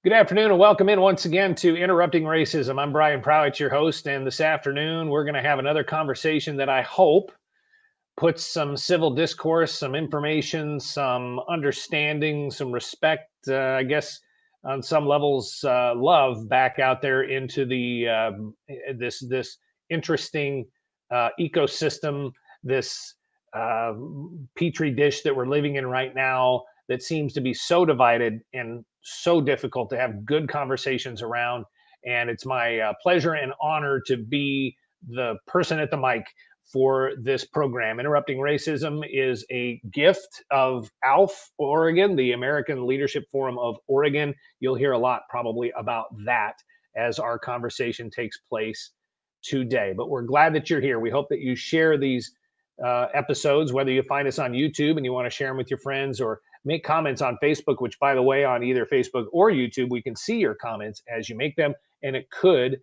Good afternoon and welcome in once again to Interrupting Racism. I'm Brian Prowett, your host, and this afternoon we're going to have another conversation that I hope puts some civil discourse, some information, some understanding, some respect, I guess, on some levels, love back out there into the this interesting ecosystem, this uh, petri dish that we're living in right now that seems to be so divided and so difficult to have good conversations around. And it's my pleasure and honor to be the person at the mic for this program. Interrupting Racism is a gift of ALF Oregon, the American Leadership Forum of Oregon. You'll hear a lot probably about that as our conversation takes place today. But we're glad that you're here. We hope that you share these episodes, whether you find us on YouTube and you want to share them with your friends, or make comments on Facebook, which, by the way, on either Facebook or YouTube, we can see your comments as you make them. And it could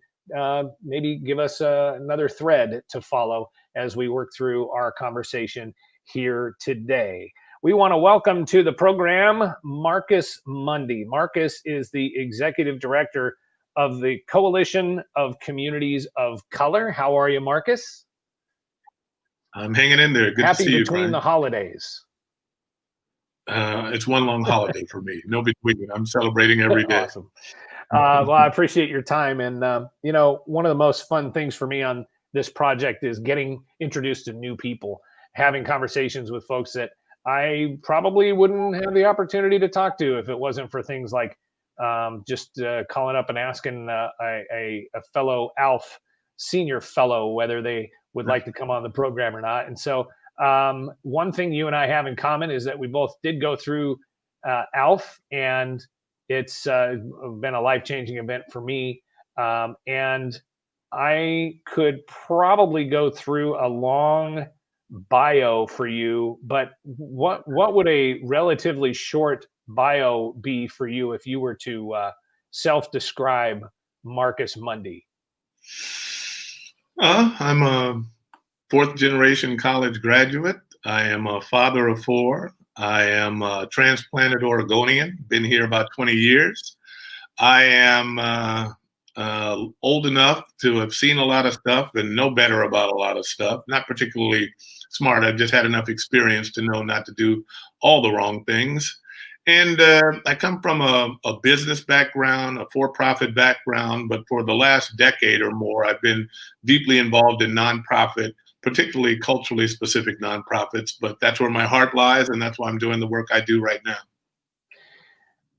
maybe give us another thread to follow as we work through our conversation here today. We want to welcome to the program Marcus Mundy. Marcus is the executive director of the Coalition of Communities of Color. How are you, Marcus? I'm hanging in there. Good Happy to see you, between Brian. the holidays. It's one long holiday for me. No between. I'm celebrating every day. Awesome. Well, I appreciate your time. And, one of the most fun things for me on this project is getting introduced to new people, having conversations with folks that I probably wouldn't have the opportunity to talk to if it wasn't for things like just calling up and asking a fellow ALF senior fellow whether they would like to come on the program or not. And so one thing you and I have in common is that we both did go through ALF, and it's been a life-changing event for me. And I could probably go through a long bio for you, but what would a relatively short bio be for you if you were to self-describe Marcus Mundy? I'm a fourth-generation college graduate. I am a father of four. I am a transplanted Oregonian, been here about 20 years. I am old enough to have seen a lot of stuff and know better about a lot of stuff. Not particularly smart. I've just had enough experience to know not to do all the wrong things. And I come from a business background, a for-profit background, but for the last decade or more, I've been deeply involved in nonprofit, particularly culturally specific nonprofits, but that's where my heart lies, and that's why I'm doing the work I do right now.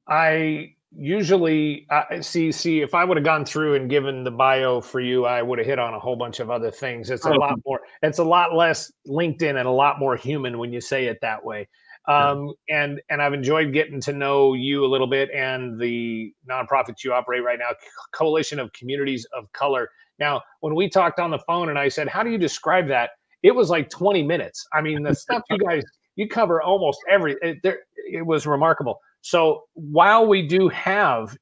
I usually see if I would have gone through and given the bio for you, I would have hit on a whole bunch of other things. It's a lot more, it's a lot less LinkedIn and a lot more human when you say it that way. And I've enjoyed getting to know you a little bit and the nonprofits you operate right now, Coalition of Communities of Color. Now, when we talked on the phone and I said, how do you describe that? It was like 20 minutes. I mean, the stuff you cover almost it was remarkable. So while we do have,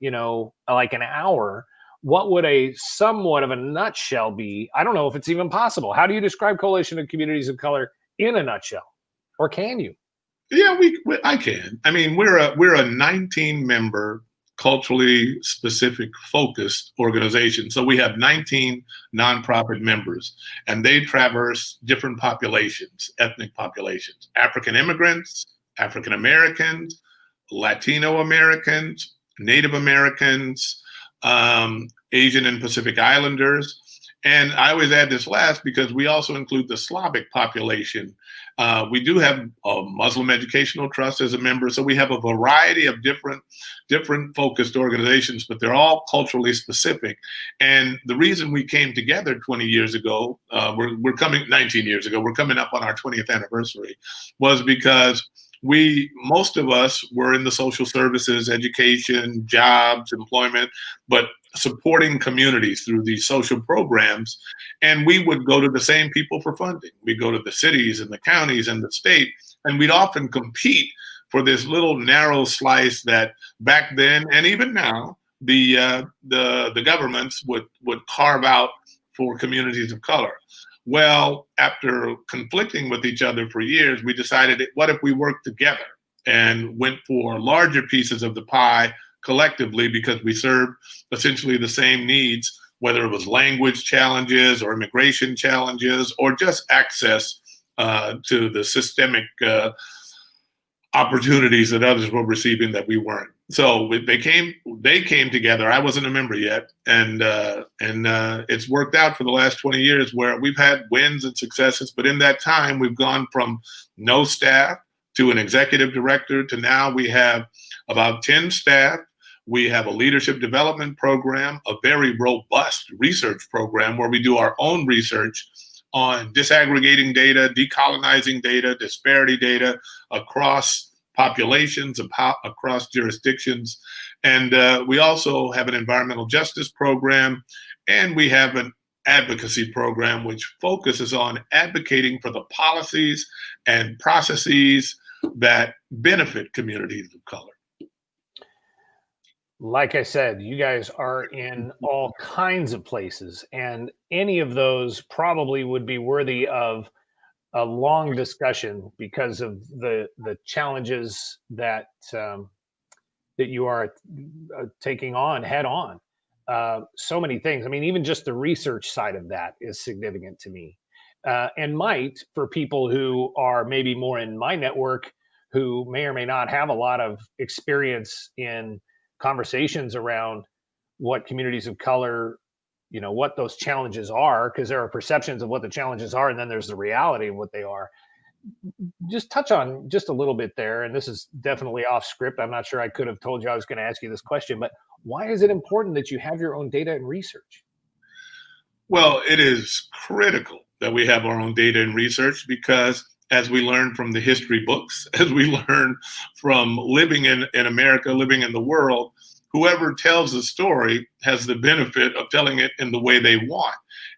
like an hour, what would a somewhat of a nutshell be? I don't know if it's even possible. How do you describe Coalition of Communities of Color in a nutshell? Or can you? Yeah, I can. I mean, we're a 19-member, culturally specific focused organization. So we have 19 nonprofit members, and they traverse different populations, ethnic populations, African immigrants, African Americans, Latino Americans, Native Americans, Asian and Pacific Islanders. And I always add this last because we also include the Slavic population. We do have a Muslim Educational Trust as a member. So we have a variety of different focused organizations, but they're all culturally specific. And the reason we came together 20 years ago, 19 years ago, we're coming up on our 20th anniversary, was because most of us were in the social services, education, jobs, employment, but supporting communities through these social programs. And we would go to the same people for funding. We'd go to the cities and the counties and the state, and we'd often compete for this little narrow slice that back then, and even now, the governments would carve out for communities of color. Well, after conflicting with each other for years, we decided, what if we worked together and went for larger pieces of the pie collectively because we served essentially the same needs, whether it was language challenges or immigration challenges or just access to the systemic opportunities that others were receiving that we weren't. So they came together. I wasn't a member yet, and it's worked out for the last 20 years where we've had wins and successes. But in that time, we've gone from no staff to an executive director to now we have about 10 staff. We have a leadership development program, a very robust research program where we do our own research on disaggregating data, decolonizing data, disparity data across populations, across jurisdictions. And we also have an environmental justice program, and we have an advocacy program which focuses on advocating for the policies and processes that benefit communities of color. Like I said, you guys are in all kinds of places, and any of those probably would be worthy of a long discussion because of the challenges that that you are taking on head on. So many things. I mean, even just the research side of that is significant to me, and might for people who are maybe more in my network who may or may not have a lot of experience in conversations around what communities of color, what those challenges are, because there are perceptions of what the challenges are, and then there's the reality of what they are. Just touch on just a little bit there, and this is definitely off script. I'm not sure I could have told you I was going to ask you this question, but why is it important that you have your own data and research? Well, it is critical that we have our own data and research because as we learn from the history books, as we learn from living in America, living in the world, whoever tells the story has the benefit of telling it in the way they want.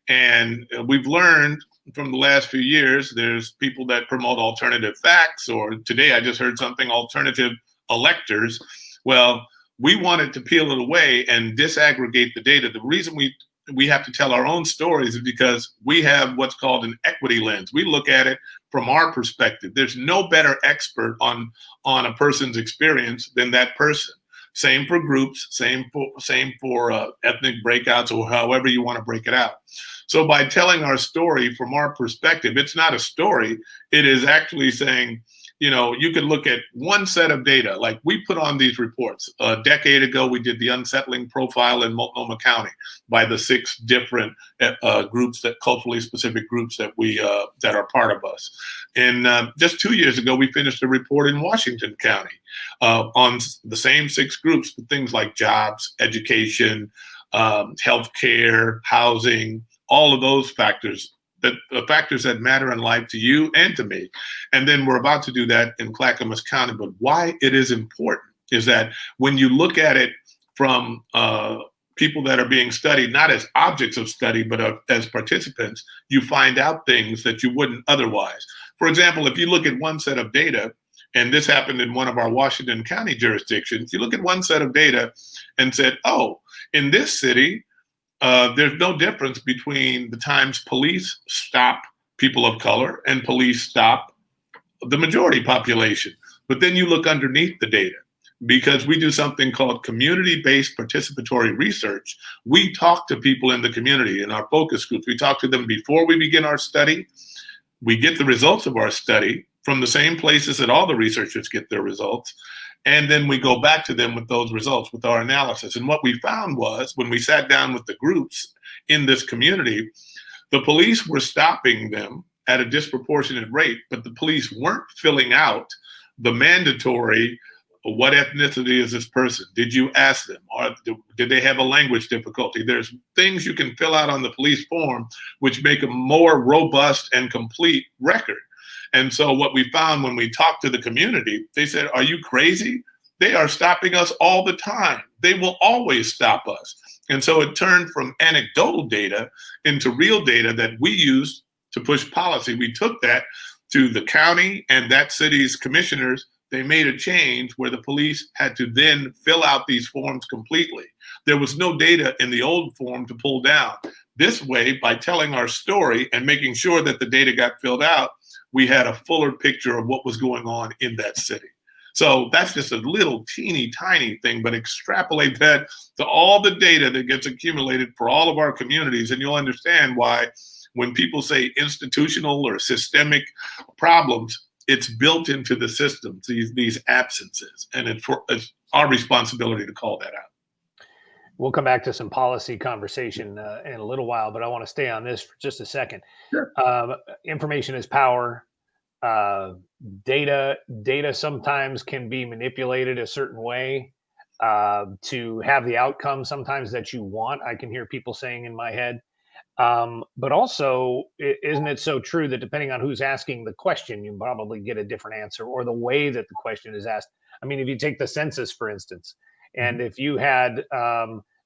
And we've learned from the last few years, there's people that promote alternative facts, or today I just heard something, alternative electors. Well, we wanted to peel it away and disaggregate the data. The reason we have to tell our own stories is because we have what's called an equity lens. We look at it from our perspective. There's no better expert on a person's experience than that person. Same for groups, same for ethnic breakouts, or however you want to break it out. So by telling our story from our perspective, it's not a story. It is actually saying, you could look at one set of data. Like we put on these reports. A decade ago, we did the unsettling profile in Multnomah County by the 6 different groups, that culturally specific groups that that are part of us. And just 2 years ago, we finished a report in Washington County on the same 6 groups, things like jobs, education, healthcare, housing, all of those factors. The factors that matter in life to you and to me. And then we're about to do that in Clackamas County. But why it is important is that when you look at it from people that are being studied, not as objects of study, but as participants, you find out things that you wouldn't otherwise. For example, if you look at one set of data, and this happened in one of our Washington County jurisdictions, you look at one set of data and said, oh, in this city, there's no difference between the times police stop people of color and police stop the majority population. But then you look underneath the data, because we do something called community-based participatory research. We talk to people in the community in our focus groups. We talk to them before we begin our study. We get the results of our study from the same places that all the researchers get their results. And then we go back to them with those results, with our analysis. And what we found was when we sat down with the groups in this community, the police were stopping them at a disproportionate rate, but the police weren't filling out the mandatory, what ethnicity is this person? Did you ask them? Or did they have a language difficulty? There's things you can fill out on the police form which make a more robust and complete record. And so what we found when we talked to the community, they said, are you crazy? They are stopping us all the time. They will always stop us. And so it turned from anecdotal data into real data that we used to push policy. We took that to the county and that city's commissioners. They made a change where the police had to then fill out these forms completely. There was no data in the old form to pull down. This way, by telling our story and making sure that the data got filled out, we had a fuller picture of what was going on in that city. So that's just a little teeny tiny thing, but extrapolate that to all the data that gets accumulated for all of our communities, and you'll understand why when people say institutional or systemic problems, it's built into the systems, these absences, and it's our responsibility to call that out. We'll come back to some policy conversation in a little while, but I want to stay on this for just a second. Sure. Information is power. Data sometimes can be manipulated a certain way to have the outcome sometimes that you want. I can hear people saying in my head. But also, isn't it so true that depending on who's asking the question, you probably get a different answer, or the way that the question is asked? I mean, if you take the census, for instance, and if you had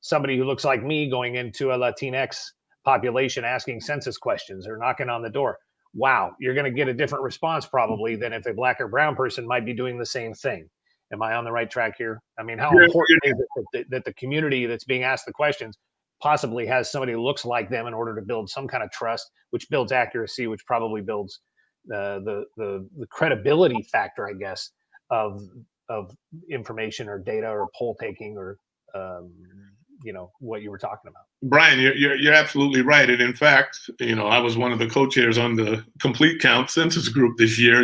somebody who looks like me going into a Latinx population asking census questions or knocking on the door, wow, you're going to get a different response probably than if a Black or brown person might be doing the same thing. Am I on the right track here? I mean, how important is it that the community that's being asked the questions possibly has somebody who looks like them in order to build some kind of trust, which builds accuracy, which probably builds the credibility factor, I guess, of information or data or poll taking or what you were talking about. Brian, you're absolutely right. And in fact, I was one of the co-chairs on the Complete Count census group this year.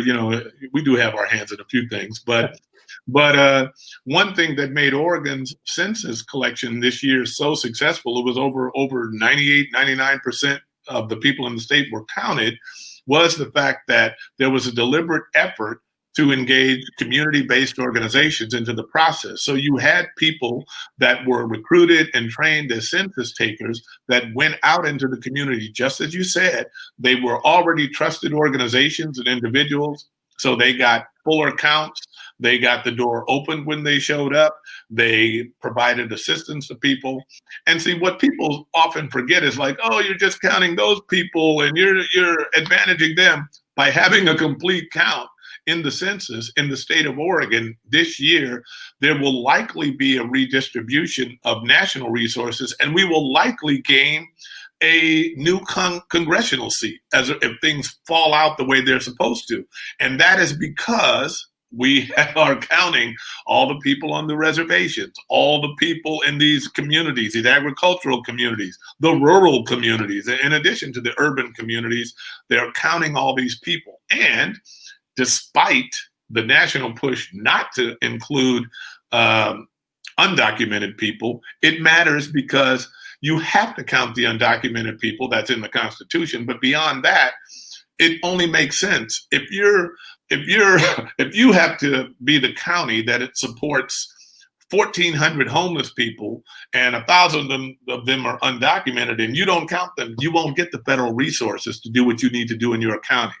We do have our hands in a few things, but one thing that made Oregon's census collection this year so successful, it was over 98, 99% of the people in the state were counted, was the fact that there was a deliberate effort to engage community-based organizations into the process. So you had people that were recruited and trained as census takers that went out into the community, just as you said. They were already trusted organizations and individuals, so they got fuller counts. They got the door open when they showed up. They provided assistance to people. And see, what people often forget is like, oh, you're just counting those people and you're advantaging them. By having a complete count in the census in the state of Oregon this year, there will likely be a redistribution of national resources, and we will likely gain a new congressional seat if things fall out the way they're supposed to. And that is because we are counting all the people on the reservations, all the people in these communities, these agricultural communities, the rural communities. In addition to the urban communities, they're counting all these people. And despite the national push not to include undocumented people, it matters because you have to count the undocumented people. That's in the Constitution. But beyond that, it only makes sense if you have to be the county that it supports 1,400 homeless people and 1,000 of them are undocumented, and you don't count them, you won't get the federal resources to do what you need to do in your county.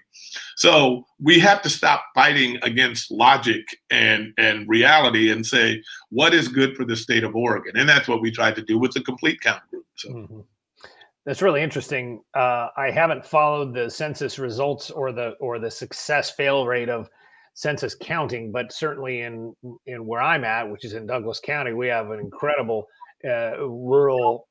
So we have to stop fighting against logic and reality and say, what is good for the state of Oregon? And that's what we tried to do with the Complete Count group. So. That's really interesting. I haven't followed the census results or the success fail rate of census counting, but certainly in where I'm at, which is in Douglas County, we have an incredible rural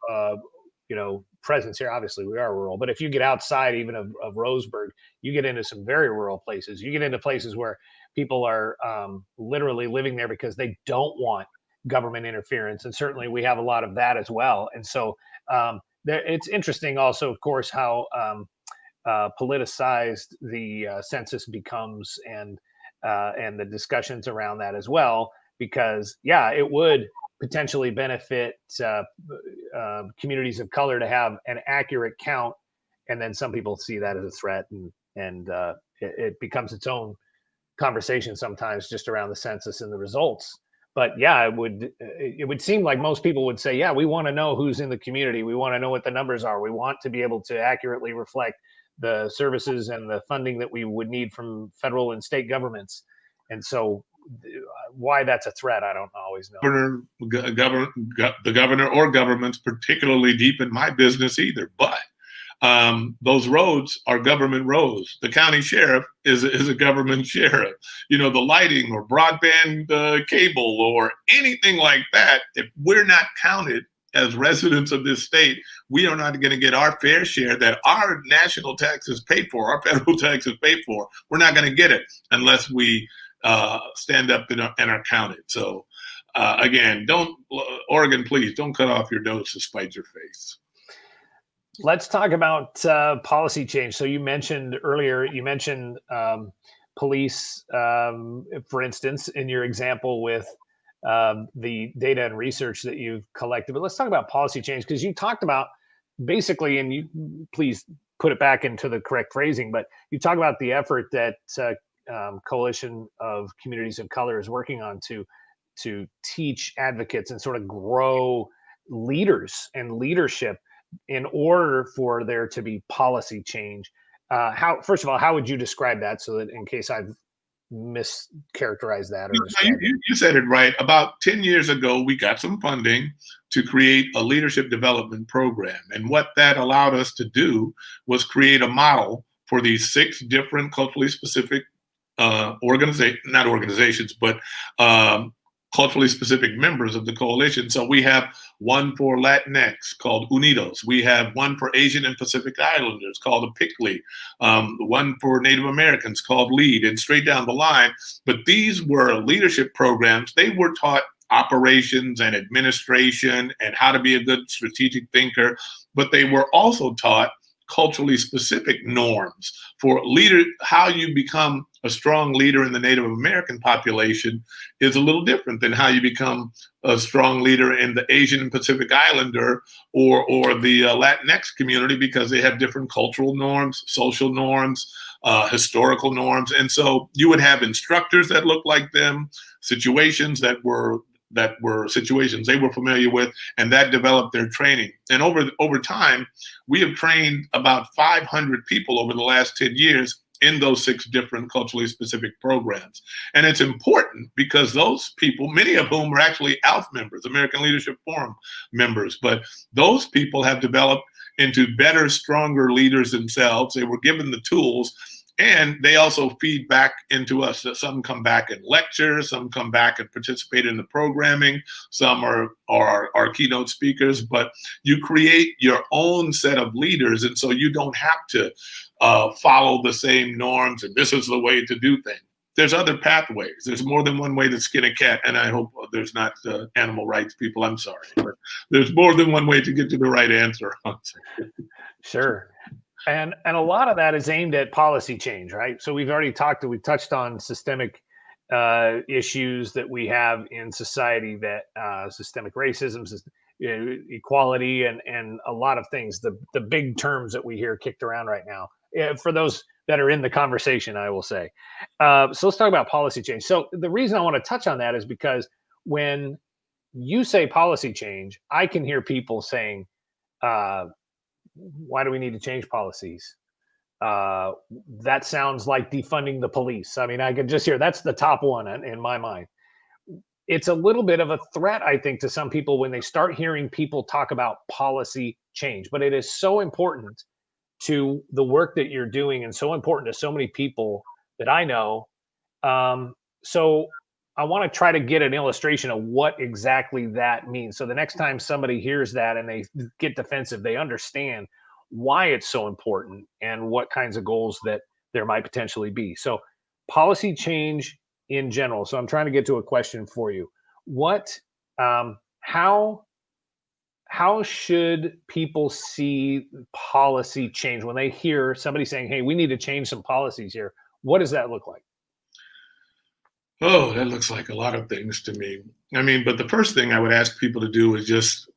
presence here. Obviously, we are rural, but if you get outside even of Roseburg, you get into some very rural places. You get into places where people are literally living there because they don't want government interference, and certainly we have a lot of that as well. And so it's interesting also, of course, how politicized the census becomes and the discussions around that as well, because it would potentially benefit communities of color to have an accurate count, and then some people see that as a threat, and it becomes its own conversation sometimes just around the census and the results. But it would seem like most people would say, we want to know who's in the community. We want to know what the numbers are. We want to be able to accurately reflect the services and the funding that we would need from federal and state governments. And so why that's a threat, I don't always know. The governor or governments particularly deep in my business either, but those roads are government roads. The county sheriff is a government sheriff. The lighting or broadband cable or anything like that, if we're not counted as residents of this state, we are not going to get our fair share that our national taxes paid for, our federal taxes paid for. We're not going to get it unless we stand up and are counted. So again, Oregon, please don't cut off your nose to spite your face. Let's talk about policy change. So you mentioned earlier, police, for instance, in your example with the data and research that you've collected. But let's talk about policy change, because you talked about basically, and you please put it back into the correct phrasing, but you talk about the effort that Coalition of Communities of Color is working on to teach advocates and sort of grow leaders and leadership in order for there to be policy change. First of all, how would you describe that, so that in case I've mischaracterized that? You said it right. About 10 years ago, we got some funding to create a leadership development program. And what that allowed us to do was create a model for these 6 different culturally specific culturally specific members of the coalition. So we have one for Latinx called Unidos. We have one for Asian and Pacific Islanders called a PICLE. One for Native Americans called LEAD, and straight down the line. But these were leadership programs. They were taught operations and administration and how to be a good strategic thinker, but they were also taught culturally specific norms for leader. How you become a strong leader in the Native American population is a little different than how you become a strong leader in the Asian and Pacific Islander or the Latinx community, because they have different cultural norms, social norms, historical norms. And so you would have instructors that looked like them, situations that were situations they were familiar with, and that developed their training. And over time, we have trained about 500 people over the last 10 years in those 6 different culturally specific programs. And it's important because those people, many of whom are actually ALF members, American Leadership Forum members, but those people have developed into better, stronger leaders themselves. They were given the tools, and they also feed back into us. Some come back and lecture, some come back and participate in the programming, some are keynote speakers, but you create your own set of leaders. And so you don't have to follow the same norms, and this is the way to do things. There's other pathways. There's more than one way to skin a cat. And I hope there's not animal rights people. I'm sorry, but there's more than one way to get to the right answer. Sure. And a lot of that is aimed at policy change, right? So we've touched on systemic issues that we have in society, that systemic racism, equality, and a lot of things, the big terms that we hear kicked around right now. For those that are in the conversation, I will say. So let's talk about policy change. So the reason I want to touch on that is because when you say policy change, I can hear people saying, why do we need to change policies? That sounds like defunding the police. I mean, I could just hear that's the top one in my mind. It's a little bit of a threat, I think, to some people when they start hearing people talk about policy change. But it is so important to the work that you're doing, and so important to so many people that I know. So I want to try to get an illustration of what exactly that means. So the next time somebody hears that and they get defensive, they understand why it's so important and what kinds of goals that there might potentially be. So policy change in general. So I'm trying to get to a question for you. How should people see policy change when they hear somebody saying, hey, we need to change some policies here? What does that look like? Oh, that looks like a lot of things to me. I mean, but the first thing I would ask people to do is just,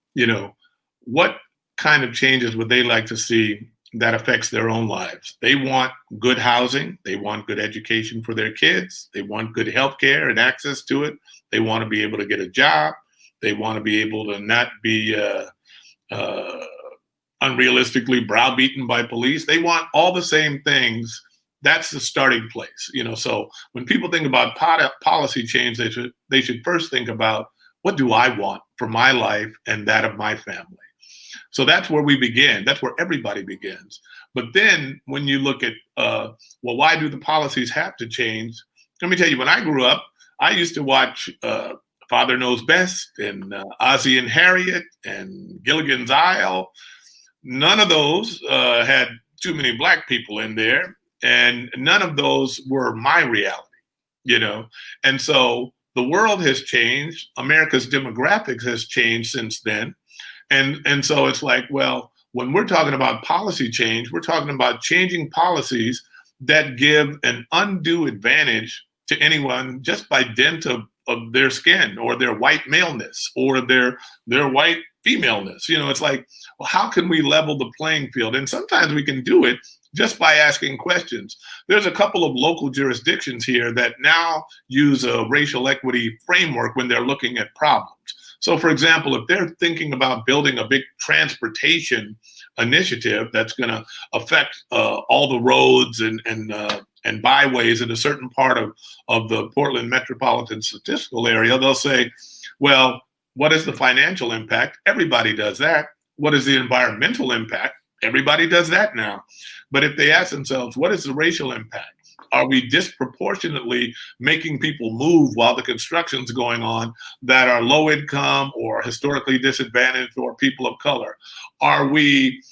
what kind of changes would they like to see that affects their own lives? They want good housing. They want good education for their kids. They want good health care and access to it. They want to be able to get a job. They want to be able to not be unrealistically browbeaten by police. They want all the same things. That's the starting place. So when people think about policy change, they should first think about, what do I want for my life and that of my family? So that's where we begin. That's where everybody begins. But then when you look at, why do the policies have to change? Let me tell you, when I grew up, I used to watch Father Knows Best and Ozzie and Harriet and Gilligan's Isle. None of those had too many Black people in there, and none of those were my reality. you know? And so the world has changed. America's demographics has changed since then. And so it's like, well, when we're talking about policy change, we're talking about changing policies that give an undue advantage to anyone just by dint of their skin or their white maleness or their white femaleness. You know, it's like, well, how can we level the playing field? And sometimes we can do it just by asking questions. There's a couple of local jurisdictions here that now use a racial equity framework when they're looking at problems. So, for example, if they're thinking about building a big transportation initiative that's going to affect all the roads and byways in a certain part of the Portland metropolitan statistical area, they'll say, well, what is the financial impact? Everybody does that. What is the environmental impact? Everybody does that now. But if they ask themselves, what is the racial impact? Are we disproportionately making people move while the construction's going on that are low income or historically disadvantaged or people of color? Are we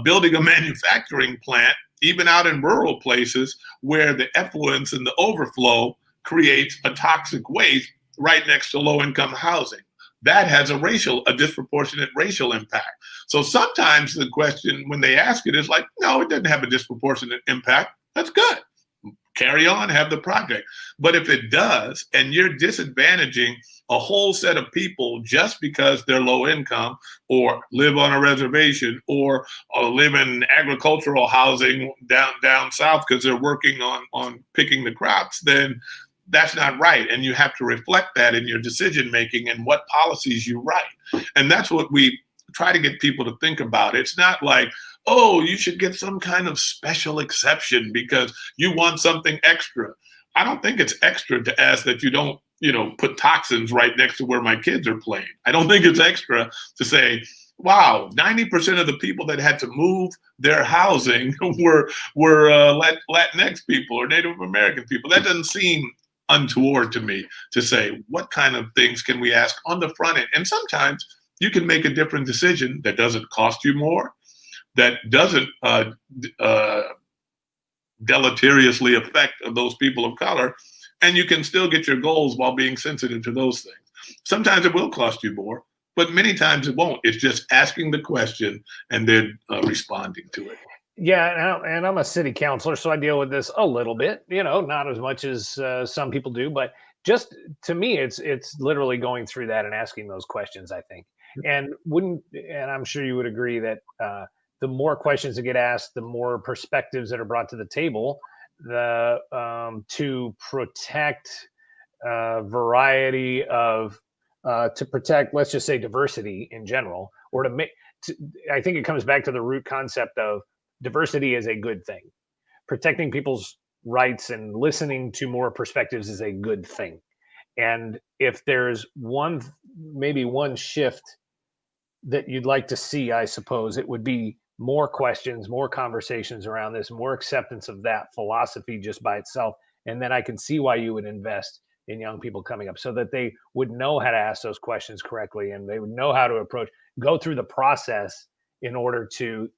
building a manufacturing plant, even out in rural places, where the effluence and the overflow creates a toxic waste right next to low income housing? That has a disproportionate racial impact. So sometimes the question when they ask it is like, no, it doesn't have a disproportionate impact. That's good. Carry on, have the project. But if it does, and you're disadvantaging a whole set of people just because they're low income or live on a reservation or live in agricultural housing down south because they're working on picking the crops, then that's not right. And you have to reflect that in your decision making and what policies you write. And that's what we try to get people to think about. It's not like, oh, you should get some kind of special exception because you want something extra. I don't think it's extra to ask that you don't, put toxins right next to where my kids are playing. I don't think it's extra to say, wow, 90% of the people that had to move their housing were Latinx people or Native American people. That doesn't seem untoward to me to say, what kind of things can we ask on the front end? And sometimes you can make a different decision that doesn't cost you more, that doesn't deleteriously affect those people of color, and you can still get your goals while being sensitive to those things. Sometimes it will cost you more, but many times it won't. It's just asking the question and then responding to it. Yeah, and I'm a city councilor, so I deal with this a little bit, not as much as some people do, but just to me, it's literally going through that and asking those questions, I think. And I'm sure you would agree that the more questions that get asked, the more perspectives that are brought to the table, to protect variety of, to protect, let's just say, diversity in general, or to make. I think it comes back to the root concept of diversity is a good thing. Protecting people's rights and listening to more perspectives is a good thing. And if there's maybe one shift that you'd like to see, I suppose it would be more questions, more conversations around this, more acceptance of that philosophy just by itself. And then I can see why you would invest in young people coming up so that they would know how to ask those questions correctly and they would know how to go through the process in order to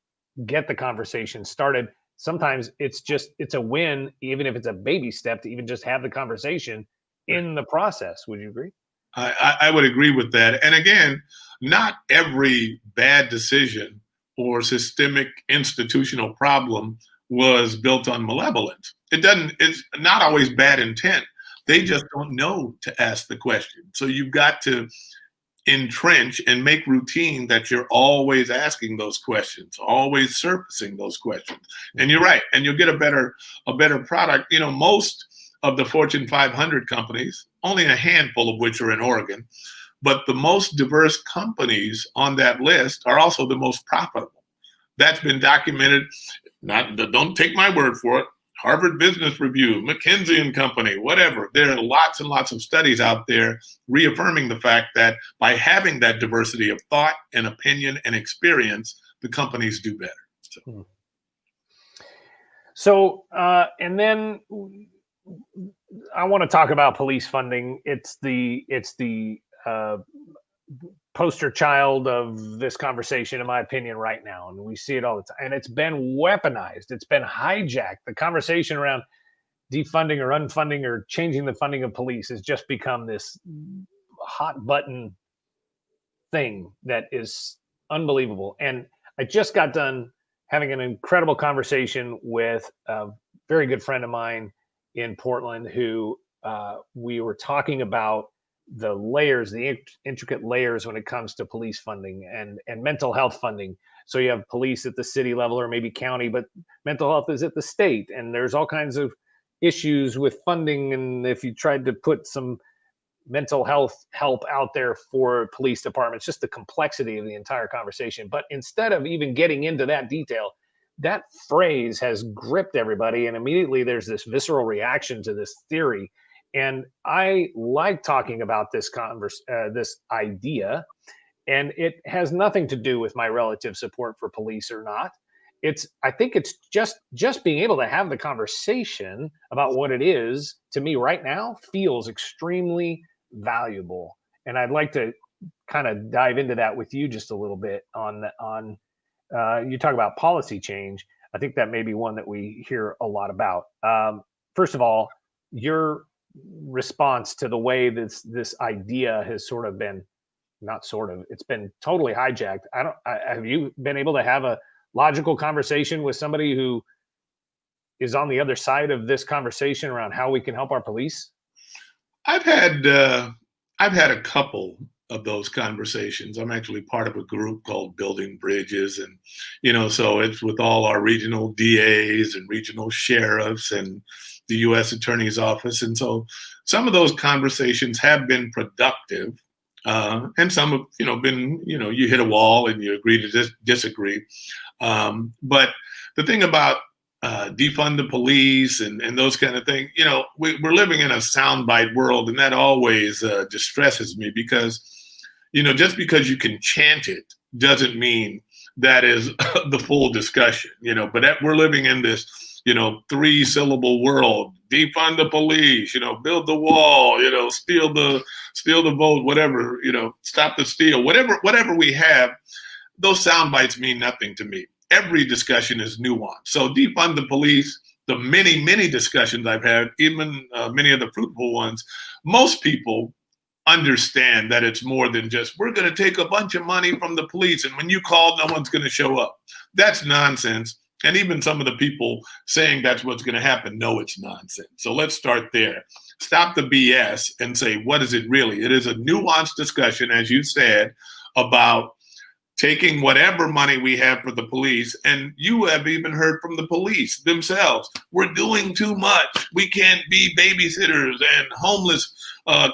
get the conversation started. Sometimes it's a win, even if it's a baby step, to even just have the conversation in the process. Would you agree? I would agree with that. And again, not every bad decision or systemic institutional problem was built on malevolence. It's not always bad intent. They just don't know to ask the question. So you've got to entrench and make routine that you're always asking those questions, always surfacing those questions. And you're right. And you'll get a better product. Most of the Fortune 500 companies, only a handful of which are in Oregon, but the most diverse companies on that list are also the most profitable. That's been documented. Don't take my word for it. Harvard Business Review, McKinsey and Company, whatever. There are lots and lots of studies out there reaffirming the fact that by having that diversity of thought and opinion and experience, the companies do better. So and then I want to talk about police funding. It's the poster child of this conversation, in my opinion, right now. And we see it all the time. And it's been weaponized. It's been hijacked. The conversation around defunding or unfunding or changing the funding of police has just become this hot button thing that is unbelievable. And I just got done having an incredible conversation with a very good friend of mine in Portland who we were talking about the layers, the intricate layers when it comes to police funding and mental health funding. So you have police at the city level or maybe county, but mental health is at the state. And there's all kinds of issues with funding. And if you tried to put some mental health help out there for police departments, just the complexity of the entire conversation. But instead of even getting into that detail, that phrase has gripped everybody. And immediately there's this visceral reaction to this theory. And I like talking about this this idea, and it has nothing to do with my relative support for police or not. I think it's just being able to have the conversation about what it is to me right now feels extremely valuable. And I'd like to kind of dive into that with you just a little bit on you talk about policy change. I think that may be one that we hear a lot about. First of all, your response to the way this idea has sort of been, not sort of, it's been totally hijacked. Have you been able to have a logical conversation with somebody who is on the other side of this conversation around how we can help our police? I've had a couple of those conversations. I'm actually part of a group called Building Bridges, and so it's with all our regional DAs and regional sheriffs and the U.S. Attorney's Office, and so some of those conversations have been productive, and some have been you hit a wall and you agree to disagree. But the thing about defund the police and those kind of things, we're living in a soundbite world, and that always distresses me because, just because you can chant it doesn't mean that is the full discussion, but we're living in this, 3-syllable world: defund the police, build the wall, steal the vote, whatever, stop the steal, whatever we have. Those sound bites mean nothing to me. Every discussion is nuanced. So defund the police, the many discussions I've had, even many of the fruitful ones, most people understand that it's more than just, we're going to take a bunch of money from the police, and when you call, no one's going to show up. That's nonsense. And even some of the people saying that's what's going to happen know it's nonsense. So let's start there. Stop the BS and say, what is it really? It is a nuanced discussion, as you said, about taking whatever money we have for the police. And you have even heard from the police themselves. We're doing too much. We can't be babysitters and homeless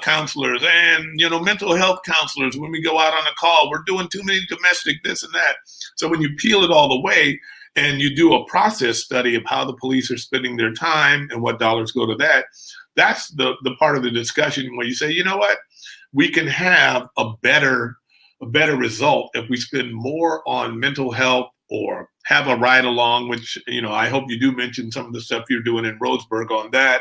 counselors and, mental health counselors when we go out on a call. We're doing too many domestic this and that. So when you peel it all the way and you do a process study of how the police are spending their time and what dollars go to that, that's the part of the discussion where you say, you know what, we can have a better result if we spend more on mental health or have a ride along, which, I hope you do mention some of the stuff you're doing in Rhodesburg on that,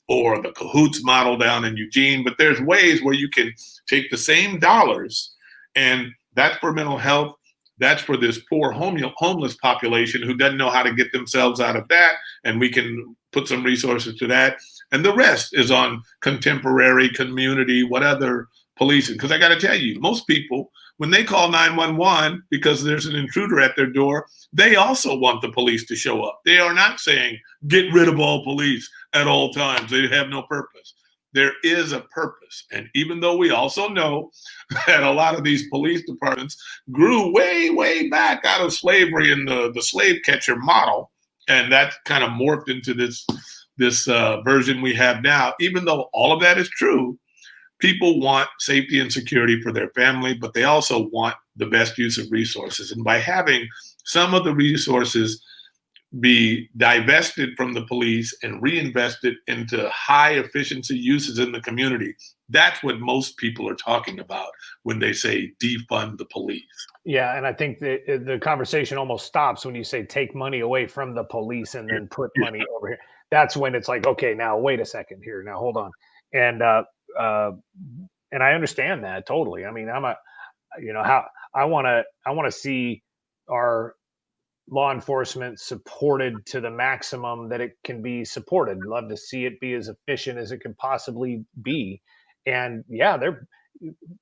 or the Cahoots model down in Eugene. But there's ways where you can take the same dollars, and that's for mental health. That's for this poor homeless population who doesn't know how to get themselves out of that. And we can put some resources to that. And the rest is on contemporary community, what other policing. Because I got to tell you, most people, when they call 911 because there's an intruder at their door, they also want the police to show up. They are not saying, get rid of all police at all times. They have no purpose. There is a purpose. And even though we also know that a lot of these police departments grew way, way back out of slavery and the slave catcher model, and that kind of morphed into this version we have now, even though all of that is true, people want safety and security for their family, but they also want the best use of resources. And by having some of the resources be divested from the police and reinvested into high efficiency uses in the community, that's what most people are talking about when they say defund the police. Yeah, and I think the conversation almost stops when you say take money away from the police and then put money over here. That's when it's like, okay, now wait a second here. Now hold on. And I understand that totally. I mean, how I want to see our law enforcement supported to the maximum that it can be supported. Love to see it be as efficient as it could possibly be. And yeah, they're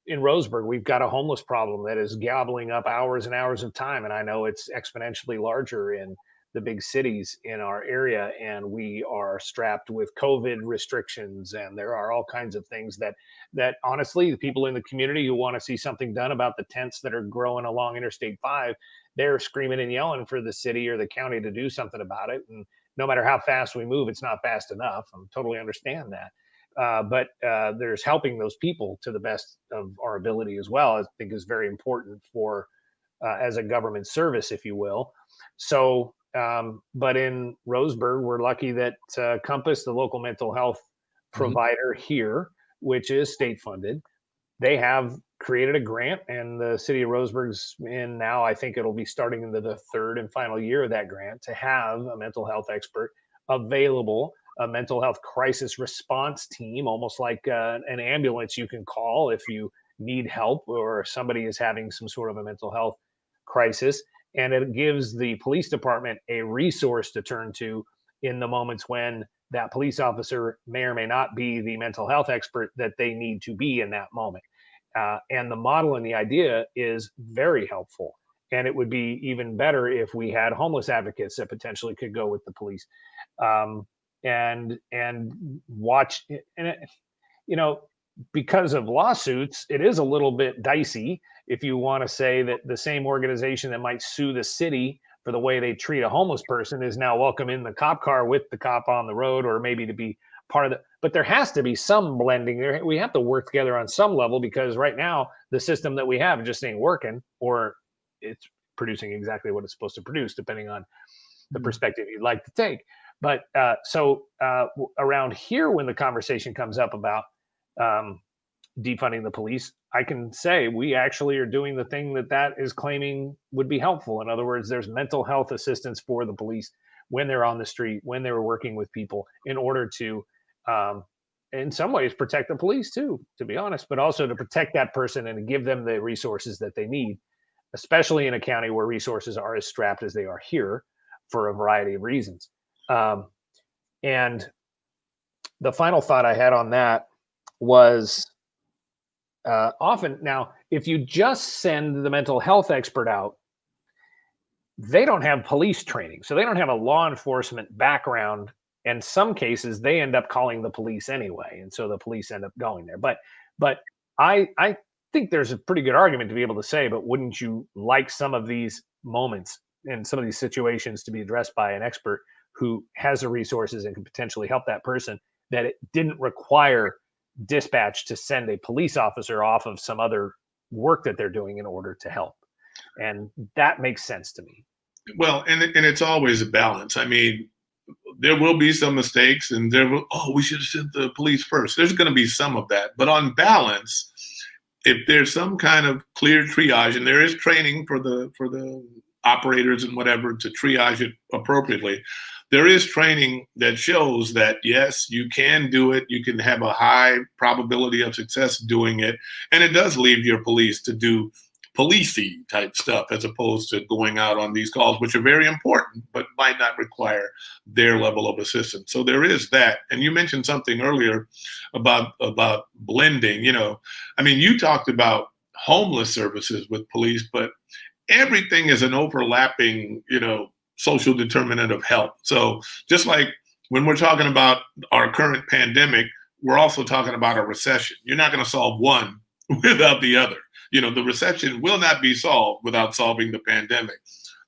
in Roseburg, we've got a homeless problem that is gobbling up hours and hours of time. And I know it's exponentially larger in the big cities in our area. And we are strapped with COVID restrictions. And there are all kinds of things that honestly, the people in the community who want to see something done about the tents that are growing along Interstate 5, they're screaming and yelling for the city or the county to do something about it. And no matter how fast we move, it's not fast enough. I totally understand that. But there's helping those people to the best of our ability as well, I think is very important for as a government service, if you will. So, but in Roseburg, we're lucky that Compass, the local mental health provider here, which is state funded, they have created a grant, and the city of Roseburg's in now, I think it'll be starting into the third and final year of that grant, to have a mental health expert available, a mental health crisis response team, almost like an ambulance you can call if you need help or somebody is having some sort of a mental health crisis. And it gives the police department a resource to turn to in the moments when that police officer may or may not be the mental health expert that they need to be in that moment. And the model and the idea is very helpful. And it would be even better if we had homeless advocates that potentially could go with the police and watch. And because of lawsuits, it is a little bit dicey if you want to say that the same organization that might sue the city for the way they treat a homeless person is now welcome in the cop car with the cop on the road, or maybe to be part of the, but there has to be some blending there. We have to work together on some level, because right now the system that we have just ain't working, or it's producing exactly what it's supposed to produce, depending on the perspective you'd like to take. But so around here, when the conversation comes up about defunding the police, I can say we actually are doing the thing that is claiming would be helpful. In other words, there's mental health assistance for the police when they're on the street, when they're working with people, in order to, in some ways, protect the police too, to be honest, but also to protect that person and give them the resources that they need, especially in a county where resources are as strapped as they are here for a variety of reasons. And the final thought I had on that was, often now, if you just send the mental health expert out, they don't have police training. So they don't have a law enforcement background. In some cases, they end up calling the police anyway. And so the police end up going there. But I think there's a pretty good argument to be able to say, but wouldn't you like some of these moments and some of these situations to be addressed by an expert who has the resources and can potentially help that person, that it didn't require dispatch to send a police officer off of some other work that they're doing in order to help? And that makes sense to me. Well, and it's always a balance. I mean, there will be some mistakes, and we should have sent the police first. There's going to be some of that. But on balance, if there's some kind of clear triage, and there is training for the operators and whatever to triage it appropriately, there is training that shows that, yes, you can do it. You can have a high probability of success doing it. And it does leave your police to do policey type stuff, as opposed to going out on these calls, which are very important, but might not require their level of assistance. So there is that. And you mentioned something earlier about blending. I mean, you talked about homeless services with police, but everything is an overlapping, social determinant of health. So just like when we're talking about our current pandemic, we're also talking about a recession. You're not going to solve one without the other. The recession will not be solved without solving the pandemic.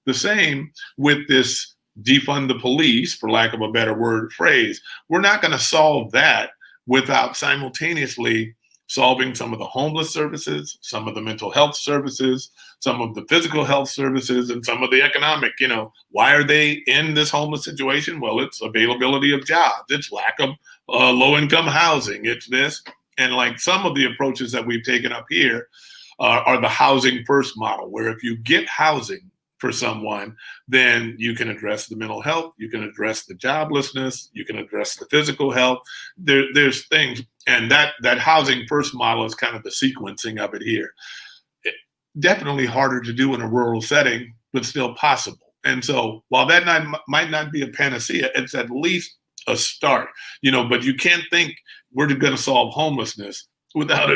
The same with this defund the police, for lack of a better phrase. We're not going to solve that without simultaneously solving some of the homeless services, some of the mental health services, some of the physical health services, and some of the economic. Why are they in this homeless situation? Well, it's availability of jobs. It's lack of low-income housing. It's this. And like some of the approaches that we've taken up here are the housing first model, where if you get housing for someone, then you can address the mental health, you can address the joblessness, you can address the physical health. There's things, and that housing first model is kind of the sequencing of it here. Definitely harder to do in a rural setting, but still possible. And so while might not be a panacea, it's at least a start, but you can't think we're going to solve homelessness without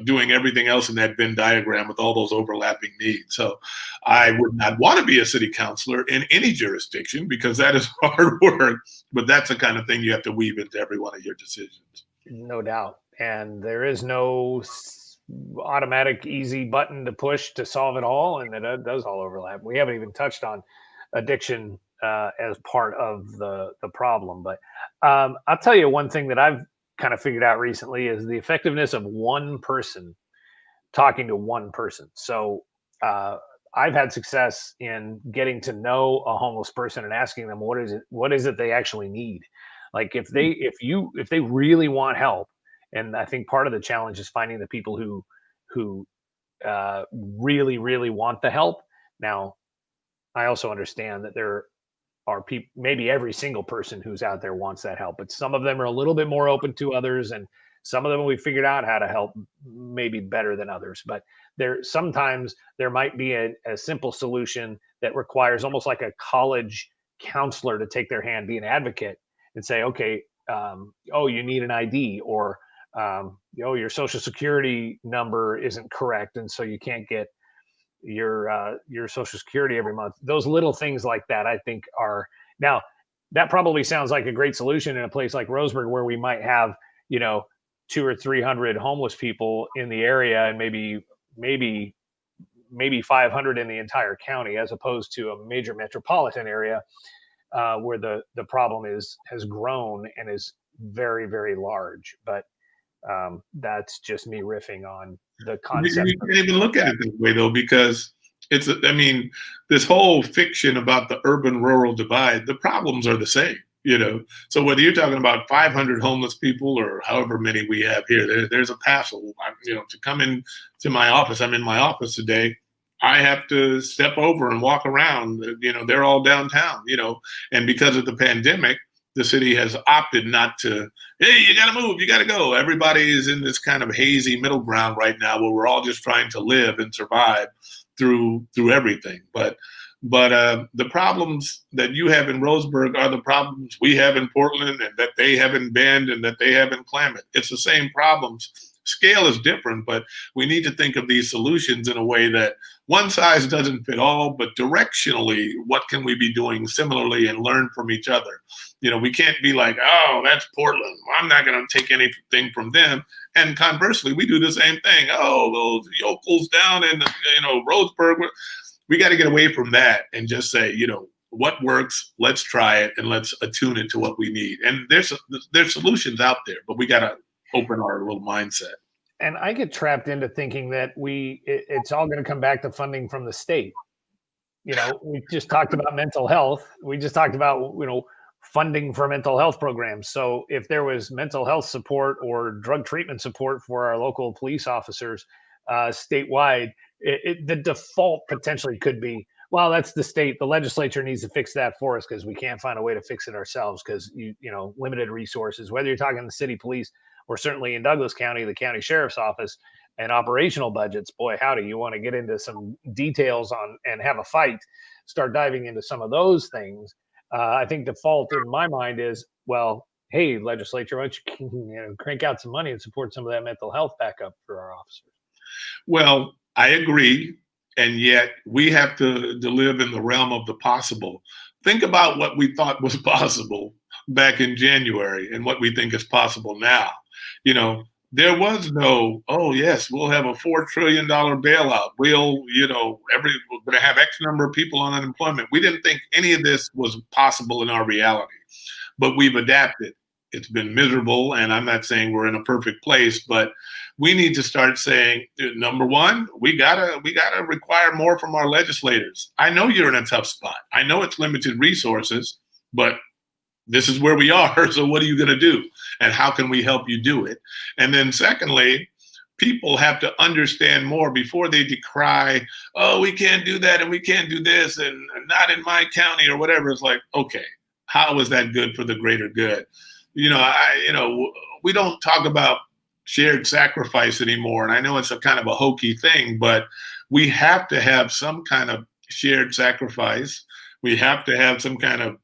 doing everything else in that Venn diagram with all those overlapping needs. So I would not want to be a city councilor in any jurisdiction because that is hard work, but that's the kind of thing you have to weave into every one of your decisions. No doubt. And there is no automatic easy button to push to solve it all, and that does all overlap. We haven't even touched on addiction as part of the problem, but I'll tell you one thing that I've kind of figured out recently is the effectiveness of one person talking to one person. So I've had success in getting to know a homeless person and asking them what is it they actually need. Like if they really want help, and I think part of the challenge is finding the people who really, really want the help. Now, I also understand that there are people, maybe every single person who's out there wants that help, but some of them are a little bit more open to others, and some of them we figured out how to help maybe better than others. But sometimes there might be a simple solution that requires almost like a college counselor to take their hand, be an advocate, and say, okay, you need an ID, or your social security number isn't correct, and so you can't get your social security every month. Those little things like that, I think, are now that probably sounds like a great solution in a place like Roseburg, where we might have 200 or 300 homeless people in the area, and maybe 500 in the entire county, as opposed to a major metropolitan area where the problem has grown and is very, very large. But that's just me riffing on the concept. You can't even look at it that way, though, because this whole fiction about the urban-rural divide, the problems are the same, So whether you're talking about 500 homeless people or however many we have here, there's a hassle, to come in to my office. I'm in my office today. I have to step over and walk around. They're all downtown, and because of the pandemic, the city has opted not to, hey, you got to move, you got to go. Everybody is in this kind of hazy middle ground right now where we're all just trying to live and survive through everything. But the problems that you have in Roseburg are the problems we have in Portland, and that they have in Bend, and that they have in Klamath. It's the same problems. Scale is different, but we need to think of these solutions in a way that one size doesn't fit all, but directionally, what can we be doing similarly and learn from each other? We can't be like, oh, that's Portland, I'm not going to take anything from them. And conversely, we do the same thing. Oh, those yokels down in Roseburg. We got to get away from that and just say, what works, let's try it, and let's attune it to what we need. And there's solutions out there, but we got to open our little mindset. And I get trapped into thinking that it's all going to come back to funding from the state. We just talked about mental health. We just talked about, funding for mental health programs. So if there was mental health support or drug treatment support for our local police officers statewide, the default potentially could be, well, that's the state. The legislature needs to fix that for us because we can't find a way to fix it ourselves because, limited resources, whether you're talking the city police or certainly in Douglas County, the county sheriff's office and operational budgets. Boy, howdy, you want to get into some details on and have a fight, start diving into some of those things. I think default in my mind is, well, hey, legislature, why don't you crank out some money and support some of that mental health backup for our officers? Well, I agree. And yet we have to live in the realm of the possible. Think about what we thought was possible back in January and what we think is possible now. There was no, oh, yes, we'll have a $4 trillion bailout. We're going to have X number of people on unemployment. We didn't think any of this was possible in our reality, but we've adapted. It's been miserable, and I'm not saying we're in a perfect place, but we need to start saying, number one, we gotta require more from our legislators. I know you're in a tough spot. I know it's limited resources, but this is where we are. So what are you going to do? And how can we help you do it? And then secondly, people have to understand more before they decry, oh, we can't do that and we can't do this and not in my county or whatever. It's like, okay, how is that good for the greater good? We don't talk about shared sacrifice anymore. And I know it's a kind of a hokey thing, but we have to have some kind of shared sacrifice. We have to have some kind of,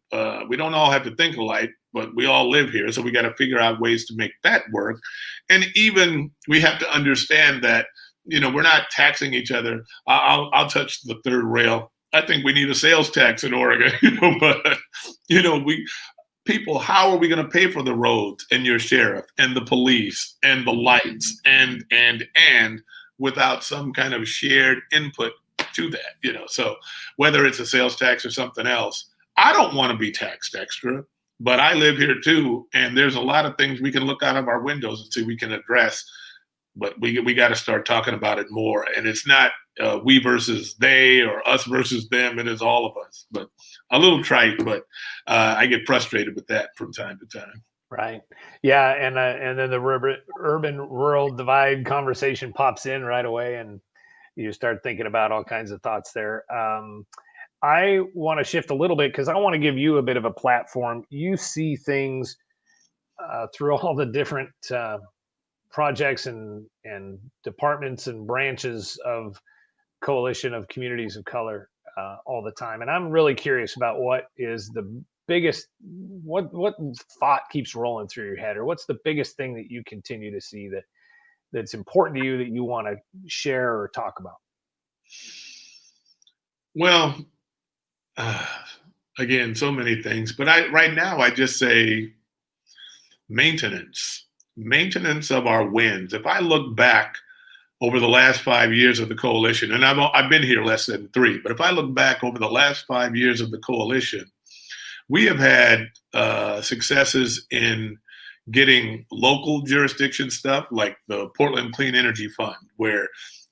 we don't all have to think alike, but we all live here. So we got to figure out ways to make that work. And even we have to understand that, we're not taxing each other. I'll touch the third rail. I think we need a sales tax in Oregon, but, people, how are we going to pay for the roads and your sheriff and the police and the lights and without some kind of shared input to that, so whether it's a sales tax or something else, I don't want to be taxed extra, but I live here too. And there's a lot of things we can look out of our windows and see we can address, but we got to start talking about it more. And it's not we versus they or us versus them. It is all of us, but a little trite, but I get frustrated with that from time to time. Right. Yeah. And then the urban rural divide conversation pops in right away, and you start thinking about all kinds of thoughts there. I want to shift a little bit because I want to give you a bit of a platform. You see things through all the different projects and departments and branches of Coalition of Communities of Color all the time. And I'm really curious about what is the biggest, what thought keeps rolling through your head, or what's the biggest thing that you continue to see that's important to you that you want to share or talk about? Well, again, so many things, but right now I just say maintenance of our wins. If I look back over the last 5 years of the coalition, and I've been here less than 3, but if I look back over the last 5 years of the coalition, we have had successes in getting local jurisdiction stuff like the Portland Clean Energy Fund, where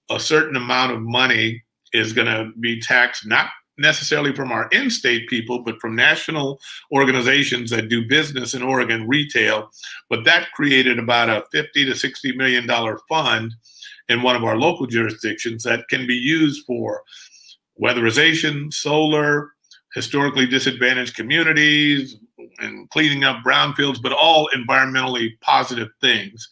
a certain amount of money is going to be taxed, not necessarily from our in-state people, but from national organizations that do business in Oregon retail. But that created about a $50 to $60 million fund in one of our local jurisdictions that can be used for weatherization, solar, historically disadvantaged communities, and cleaning up brownfields, but all environmentally positive things.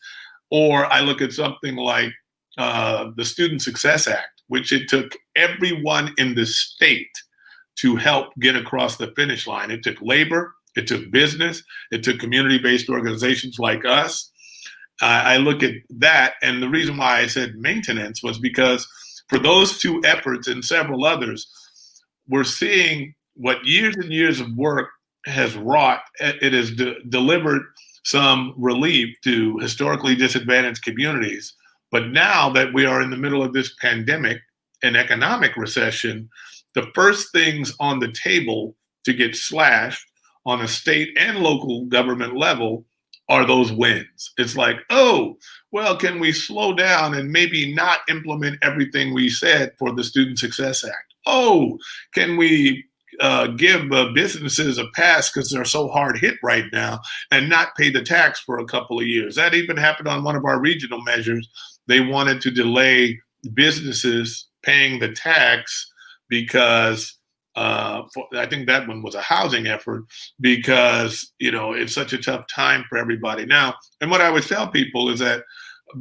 Or I look at something like the Student Success Act, which it took everyone in the state to help get across the finish line. It took labor, it took business, it took community-based organizations like us. I look at that, and the reason why I said maintenance was because for those two efforts and several others, we're seeing what years and years of work has wrought. It has delivered some relief to historically disadvantaged communities. But now that we are in the middle of this pandemic and economic recession, the first things on the table to get slashed on a state and local government level are those wins. It's like, oh, well, can we slow down and maybe not implement everything we said for the Student Success Act? Oh, can we give businesses a pass because they're so hard hit right now and not pay the tax for a couple of years? That even happened on one of our regional measures. They wanted to delay businesses paying the tax because I think that one was a housing effort because, it's such a tough time for everybody now. And what I would tell people is that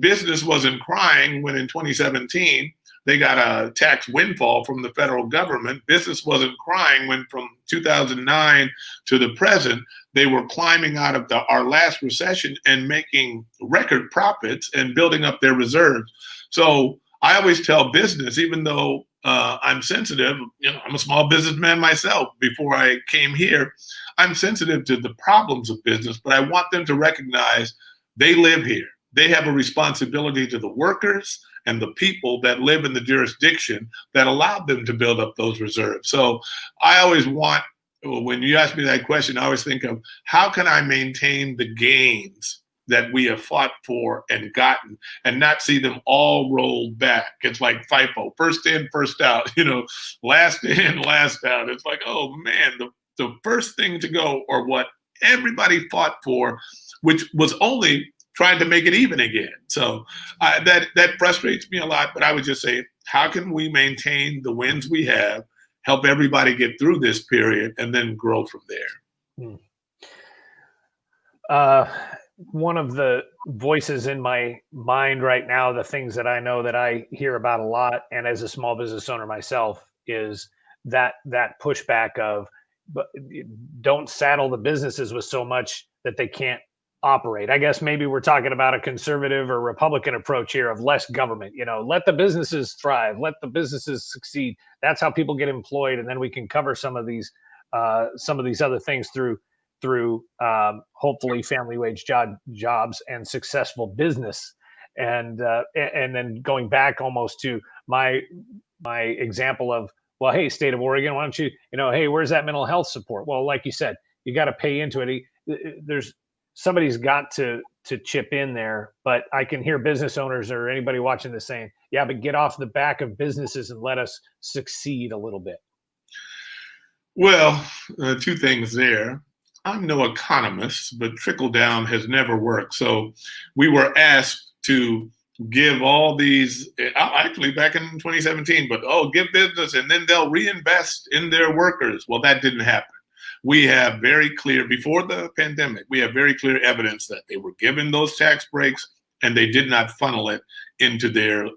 business wasn't crying when in 2017, they got a tax windfall from the federal government. Business wasn't crying when from 2009 to the present, they were climbing out of our last recession and making record profits and building up their reserves. So I always tell business, even though I'm sensitive, I'm a small businessman myself before I came here, I'm sensitive to the problems of business, but I want them to recognize they live here. They have a responsibility to the workers and the people that live in the jurisdiction that allowed them to build up those reserves. So I always want, when you ask me that question, I always think of how can I maintain the gains that we have fought for and gotten and not see them all rolled back. It's like FIFO, first in, first out, last in, last out. It's like, oh man, the first thing to go or what everybody fought for, which was only trying to make it even again. So that frustrates me a lot, but I would just say, how can we maintain the wins we have, help everybody get through this period, and then grow from there? One of the voices in my mind right now, the things that I know that I hear about a lot, and as a small business owner myself, is that pushback of, but don't saddle the businesses with so much that they can't operate. I guess maybe we're talking about a conservative or Republican approach here of less government. Let the businesses thrive, let the businesses succeed. That's how people get employed, and then we can cover some of these other things through hopefully family wage jobs and successful business. And then going back almost to my example of, well, hey, state of Oregon, why don't you, hey, where's that mental health support? Well, like you said, you got to pay into it. Somebody's got to chip in there, but I can hear business owners or anybody watching this saying, yeah, but get off the back of businesses and let us succeed a little bit. Well, two things there. I'm no economist, but trickle down has never worked. So we were asked to give all these, actually back in 2017, but give business and then they'll reinvest in their workers. Well, that didn't happen. We have very clear, before the pandemic, we have very clear evidence that they were given those tax breaks and they did not funnel it into their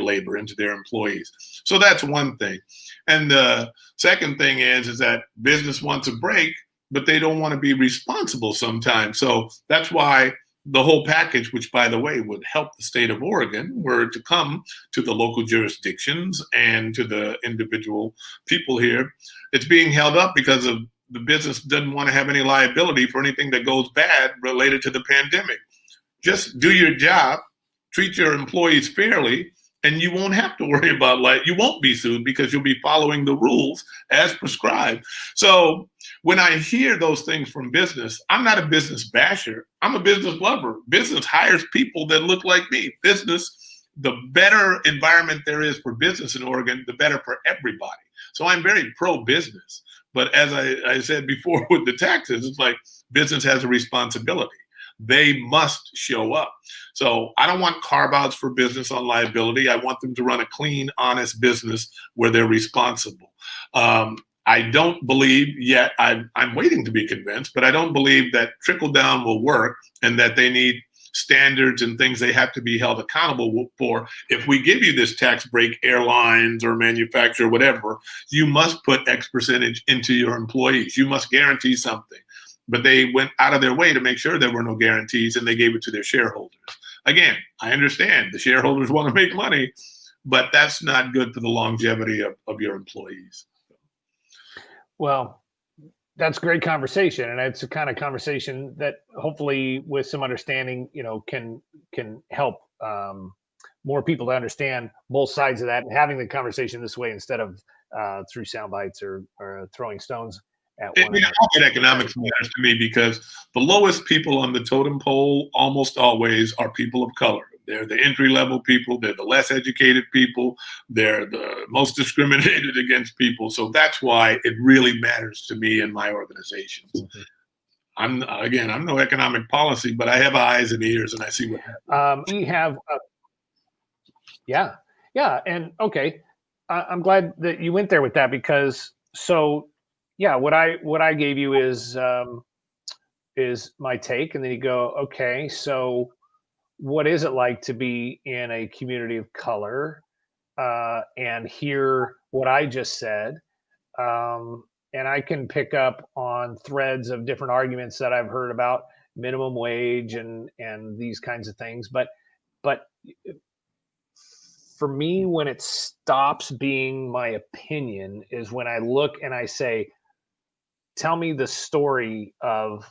labor, into their employees. So that's one thing. And the second thing is that business wants a break, but they don't want to be responsible sometimes. So that's why the whole package, which by the way would help the state of Oregon, were to come to the local jurisdictions and to the individual people here. It's being held up because of the business doesn't want to have any liability for anything that goes bad related to the pandemic. Just do your job, treat your employees fairly, and you won't have to worry about you won't be sued because you'll be following the rules as prescribed. So when I hear those things from business, I'm not a business basher. I'm a business lover. Business hires people that look like me. Business, the better environment there is for business in Oregon, the better for everybody. So I'm very pro-business. But as I said before with the taxes, it's like business has a responsibility. They must show up. So I don't want carve-outs for business on liability. I want them to run a clean, honest business where they're responsible. I don't believe yet, I'm waiting to be convinced, but I don't believe that trickle down will work and that they need standards and things they have to be held accountable for. If we give you this tax break, airlines or manufacturer, whatever, you must put X percentage into your employees. You must guarantee something. But they went out of their way to make sure there were no guarantees and they gave it to their shareholders. Again, I understand the shareholders want to make money, but that's not good for the longevity of your employees. Well, that's great conversation, and it's a kind of conversation that hopefully, with some understanding, can help more people to understand both sides of that, and having the conversation this way instead of through sound bites or throwing stones at one another. Economics matters to me because the lowest people on the totem pole almost always are people of color. They're the entry-level people. They're the less educated people. They're the most discriminated against people. So that's why it really matters to me and my organizations. Mm-hmm. I'm no economic policy, but I have eyes and ears, and I see what happens. We have, yeah, and okay, I'm glad that you went there with that because what I gave you is my take, and then you go, okay, so what is it like to be in a community of color and hear what I just said? And I can pick up on threads of different arguments that I've heard about minimum wage and these kinds of things. But for me, when it stops being my opinion is when I look and I say, tell me the story of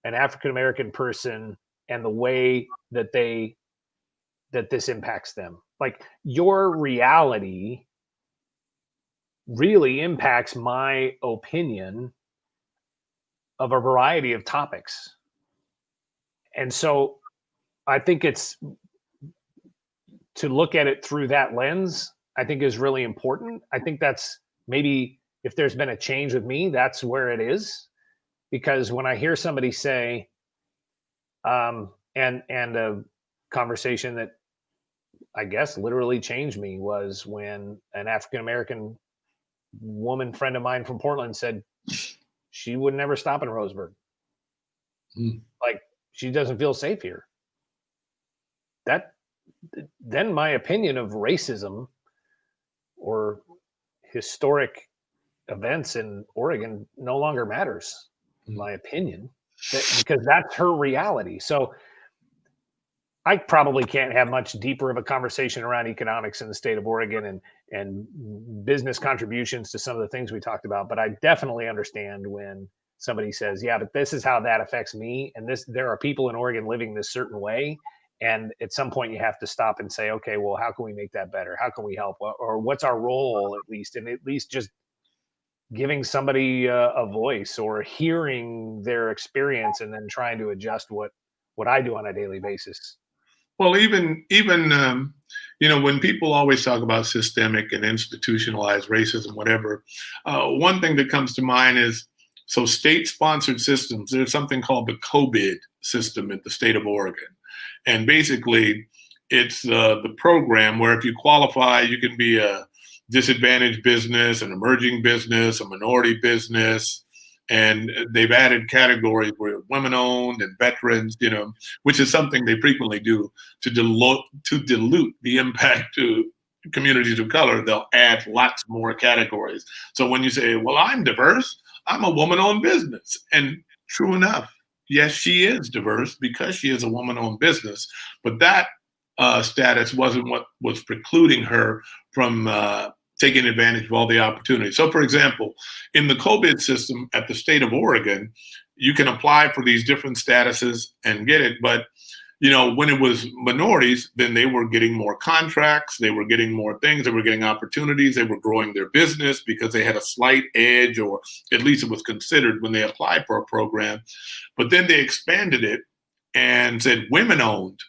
an African-American person and the way that this impacts them. Like, your reality really impacts my opinion of a variety of topics. And so I think it's to look at it through that lens, I think is really important. I think that's maybe, if there's been a change with me, that's where it is. Because when I hear somebody say, and a conversation that I guess literally changed me was when an African-American woman friend of mine from Portland said she would never stop in Roseburg. Like, she doesn't feel safe here. Then my opinion of racism or historic events in Oregon no longer matters, in my opinion, because that's her reality. So I probably can't have much deeper of a conversation around economics in the state of Oregon and business contributions to some of the things we talked about, but I definitely understand when somebody says, "Yeah, but this is how that affects me, and there are people in Oregon living this certain way." And at some point, you have to stop and say, "Okay, well, how can we make that better? How can we help? Or what's our role, at least?" And at least just giving somebody a voice or hearing their experience, and then trying to adjust what I do on a daily basis. Well, even when people always talk about systemic and institutionalized racism, whatever, one thing that comes to mind is so state-sponsored systems. There's something called the COVID system at the state of Oregon, and basically, it's the program where if you qualify, you can be a disadvantaged business, an emerging business, a minority business, and they've added categories where women-owned and veterans, which is something they frequently do to dilute the impact to communities of color. They'll add lots more categories. So when you say, "Well, I'm diverse, I'm a woman-owned business," and true enough, yes, she is diverse because she is a woman-owned business, but that status wasn't what was precluding her from taking advantage of all the opportunities. So, for example, in the COVID system at the state of Oregon, you can apply for these different statuses and get it. But, when it was minorities, then they were getting more contracts, they were getting more things, they were getting opportunities, they were growing their business because they had a slight edge, or at least it was considered when they applied for a program. But then they expanded it and said women owned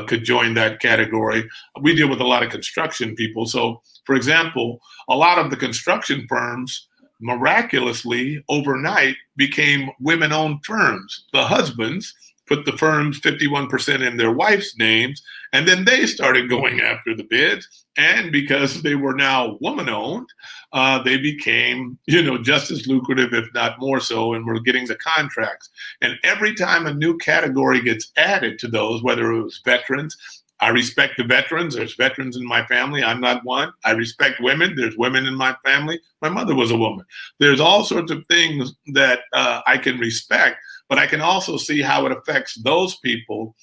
could join that category. We deal with a lot of construction people. So, for example, a lot of the construction firms miraculously overnight became women owned firms. The husbands put the firms 51% in their wives' names, and then they started going after the bids. And because they were now woman owned, they became, just as lucrative, if not more so, and we're getting the contracts. And every time a new category gets added to those, whether it was veterans, I respect the veterans. There's veterans in my family. I'm not one. I respect women. There's women in my family. My mother was a woman. There's all sorts of things that I can respect, but I can also see how it affects those people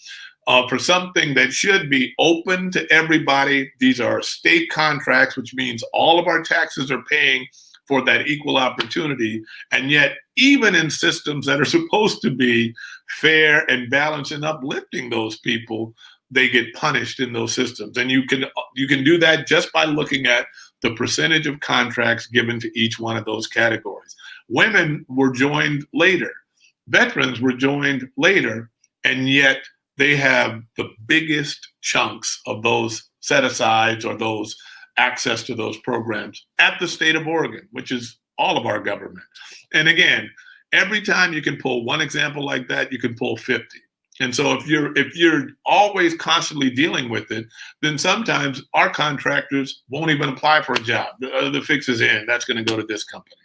for something that should be open to everybody. These are state contracts, which means all of our taxes are paying for that equal opportunity. And yet, even in systems that are supposed to be fair and balanced and uplifting those people, they get punished in those systems. And you can do that just by looking at the percentage of contracts given to each one of those categories. Women were joined later. Veterans were joined later, and yet they have the biggest chunks of those set-asides or those access to those programs at the state of Oregon, which is all of our government. And again, every time you can pull one example like that, you can pull 50. And so if you're always constantly dealing with it, then sometimes our contractors won't even apply for a job. The fix is in. That's going to go to this company.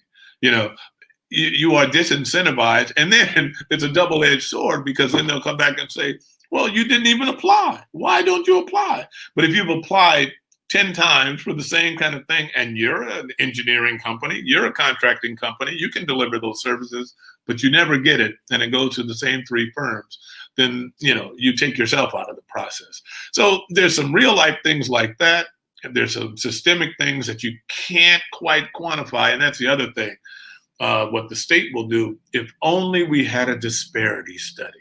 You are disincentivized, and then it's a double-edged sword, because then they'll come back and say, "Well, you didn't even apply. Why don't you apply?" But if you've applied 10 times for the same kind of thing, and you're an engineering company, you're a contracting company, you can deliver those services, but you never get it, and it goes to the same three firms, then you take yourself out of the process. So there's some real life things like that, and there's some systemic things that you can't quite quantify, and that's the other thing. What the state will do, if only we had a disparity study.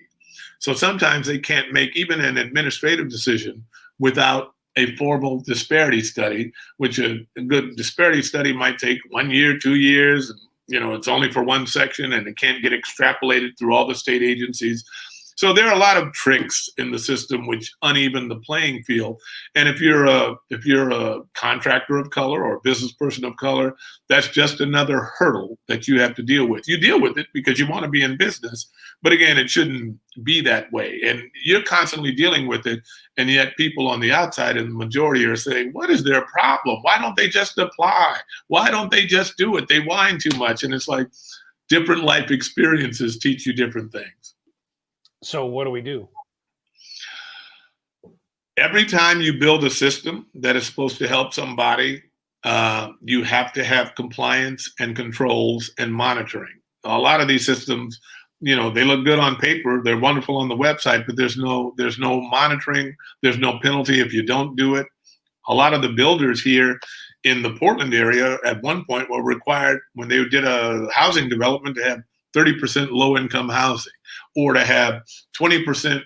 So sometimes they can't make even an administrative decision without a formal disparity study, which a good disparity study might take 1 year, 2 years. And, it's only for one section, and it can't get extrapolated through all the state agencies. So there are a lot of tricks in the system which uneven the playing field. And if you're a contractor of color or a business person of color, that's just another hurdle that you have to deal with. You deal with it because you want to be in business, but again, it shouldn't be that way. And you're constantly dealing with it, and yet people on the outside, and the majority, are saying, "What is their problem? Why don't they just apply? Why don't they just do it? They whine too much." And it's like different life experiences teach you different things. So what do we do? Every time you build a system that is supposed to help somebody, You have to have compliance and controls and monitoring. A lot of these systems, they look good on paper, they're wonderful on the website, but there's no monitoring, there's no penalty if you don't do it. A lot of the builders here in the Portland area at one point were required, when they did a housing development, to have 30% low-income housing, or to have 20%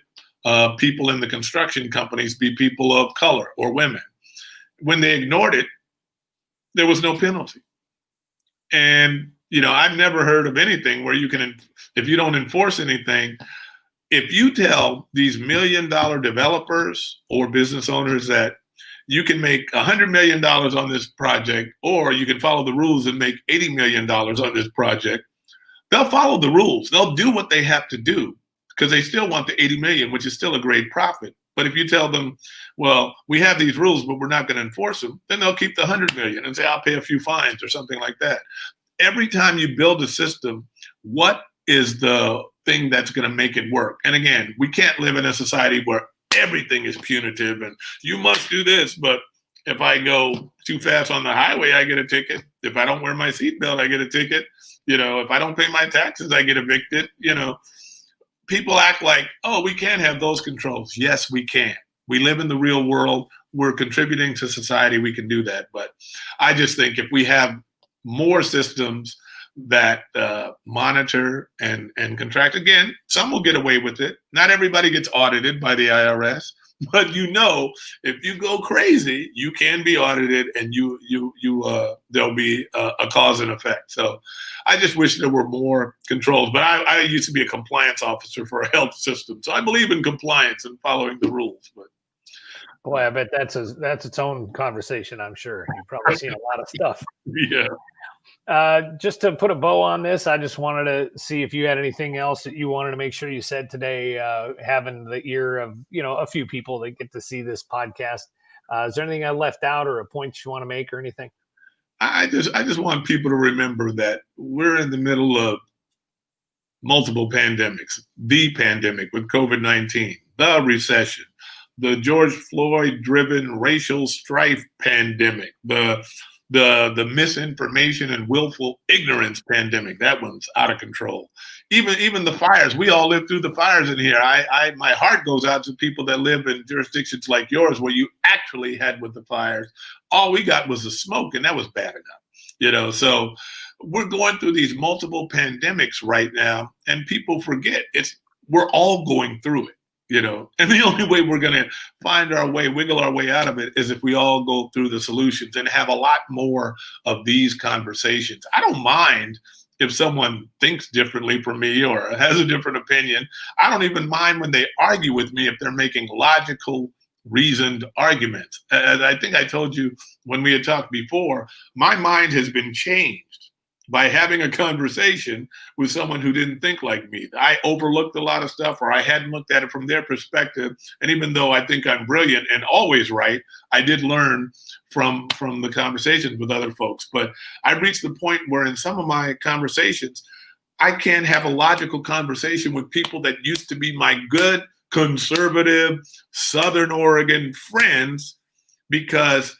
people in the construction companies be people of color or women. When they ignored it, there was no penalty. And, I've never heard of anything where you can, if you don't enforce anything, if you tell these $1 million developers or business owners that you can make $100 million on this project, or you can follow the rules and make $80 million on this project, they'll follow the rules. They'll do what they have to do because they still want the 80 million, which is still a great profit. But if you tell them, well, we have these rules, but we're not going to enforce them, then they'll keep the 100 million and say, I'll pay a few fines or something like that. Every time you build a system, what is the thing that's going to make it work? And again, we can't live in a society where everything is punitive and you must do this. But if I go too fast on the highway, I get a ticket. If I don't wear my seatbelt, I get a ticket. If I don't pay my taxes, I get evicted. People act like, oh, we can't have those controls. Yes, we can. We live in the real world. We're contributing to society. We can do that. But I just think if we have more systems that monitor and contract, again, some will get away with it. Not everybody gets audited by the IRS. But if you go crazy, you can be audited, and there'll be a cause and effect. So I just wish there were more controls. But I used to be a compliance officer for a health system, so I believe in compliance and following the rules. But boy, I bet that's its own conversation. I'm sure you've probably seen a lot of stuff. Yeah. Just to put a bow on this, I just wanted to see if you had anything else that you wanted to make sure you said today, having the ear of, a few people that get to see this podcast. Is there anything I left out, or a point you want to make, or anything? I just want people to remember that we're in the middle of multiple pandemics. The pandemic with COVID-19, the recession, the George Floyd-driven racial strife pandemic, the misinformation and willful ignorance pandemic. That one's out of control. Even the fires. We all lived through the fires in here. My heart goes out to people that live in jurisdictions like yours, where you actually had with the fires. All we got was the smoke, and that was bad enough. So we're going through these multiple pandemics right now, and people forget we're all going through it. And the only way we're going to find our way, wiggle our way out of it, is if we all go through the solutions and have a lot more of these conversations. I don't mind if someone thinks differently from me or has a different opinion. I don't even mind when they argue with me if they're making logical, reasoned arguments. As I think I told you when we had talked before, my mind has been changed by having a conversation with someone who didn't think like me. I overlooked a lot of stuff, or I hadn't looked at it from their perspective. And even though I think I'm brilliant and always right, I did learn from the conversations with other folks. But I reached the point where in some of my conversations, I can't have a logical conversation with people that used to be my good, conservative, Southern Oregon friends, because